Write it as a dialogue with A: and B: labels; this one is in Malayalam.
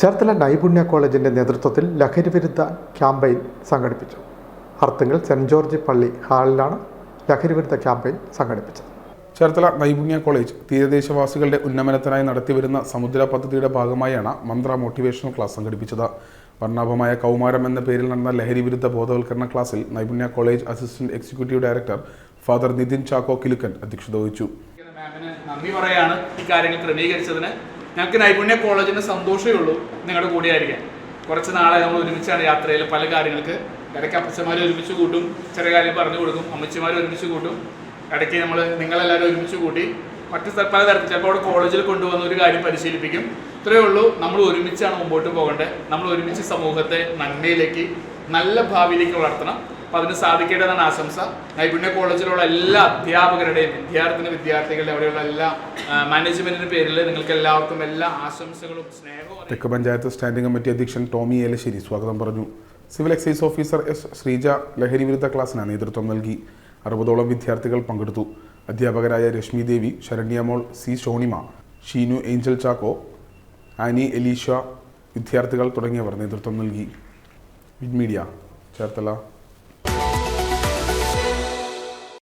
A: ചേർത്തല നൈപുണ്യ കോളേജിന്റെ നേതൃത്വത്തിൽ ലഹരിവിരുദ്ധ ക്യാമ്പയിൻ സംഘടിപ്പിച്ചു. ഹർത്തുങ്കൽ സെന്റ് ജോർജ് പള്ളി ഹാളിലാണ് ലഹരിവിരുദ്ധ ക്യാമ്പയിൻ സംഘടിപ്പിച്ചത്.
B: ചേർത്തല നൈപുണ്യ കോളേജ് തീരദേശവാസികളുടെ ഉന്നമനത്തിനായി നടത്തിവരുന്ന സമുദ്ര പദ്ധതിയുടെ ഭാഗമായാണ് മന്ത്ര മോട്ടിവേഷണൽ ക്ലാസ് സംഘടിപ്പിച്ചത്. വർണ്ണാഭമായ കൗമാരം എന്ന പേരിൽ നടന്ന ലഹരിവിരുദ്ധ ബോധവൽക്കരണ ക്ലാസ്സിൽ Naipunya college assistant executive director father Nithin Chacko Kilukkan അധ്യക്ഷത വഹിച്ചു.
C: നന്ദി പറയാണ് ഈ കാര്യങ്ങൾ ക്രമീകരിച്ചതിന്. ഞങ്ങൾക്ക് നൈപുണ്യ കോളേജിന് സന്തോഷമേ ഉള്ളൂ നിങ്ങളുടെ കൂടെ ആയിരിക്കാൻ. കുറച്ച് നാളെ നമ്മൾ ഒരുമിച്ചാണ് യാത്രയിൽ പല കാര്യങ്ങൾക്ക്. ഇടയ്ക്ക് അപ്പച്ചന്മാർ ഒരുമിച്ച് കൂട്ടും, ചെറിയ കാര്യം പറഞ്ഞു കൊടുക്കും, അമ്മച്ചിമാർ ഒരുമിച്ച് കൂട്ടും, ഇടയ്ക്ക് നിങ്ങളെല്ലാവരും ഒരുമിച്ച് കൂട്ടി മറ്റ് പലതരത്തിൽ ചിലപ്പോൾ അവിടെ കോളേജിൽ കൊണ്ടുവന്ന ഒരു കാര്യം പരിശീലിപ്പിക്കും. ഇത്രയേ ഉള്ളൂ. നമ്മൾ ഒരുമിച്ചാണ് മുമ്പോട്ട് പോകേണ്ടത്. നമ്മൾ ഒരുമിച്ച് സമൂഹത്തെ നന്മയിലേക്ക്, നല്ല ഭാവിയിലേക്ക് വളർത്തണം. അപ്പം അതിന് സാധിക്കേണ്ടതാണ് ആശംസ. നൈപുണ്യ കോളേജിലുള്ള എല്ലാ അധ്യാപകരുടെയും വിദ്യാർത്ഥികളുടെ അവിടെയുള്ള എല്ലാ മാനേജ്മെന്റിന്റെ പേരിൽ നിങ്ങൾക്ക് എല്ലാവർക്കും എല്ലാ ആശംസകളും സ്നേഹവും.
B: തെക്ക് പഞ്ചായത്ത് സ്റ്റാൻഡിംഗ് കമ്മിറ്റി അധ്യക്ഷൻ ടോമി ഏലശ്ശേരി സ്വാഗതം പറഞ്ഞു. Civil excise officer S Sreeja ലഹരി വിരുദ്ധ ക്ലാസ്സിന് നേതൃത്വം നൽകി. 60ഓളം വിദ്യാർത്ഥികൾ പങ്കെടുത്തു. അധ്യാപകരായ രശ്മി ദേവി, ശരണ്യമോൾ, സി ഷോണിമ, ഷീനു ഏഞ്ചൽ ചാക്കോ, ആനി എലീഷ, വിദ്യാർത്ഥികൾ തുടങ്ങിയവർ നേതൃത്വം നൽകി. വിഡ് മീഡിയ ചേർത്തല.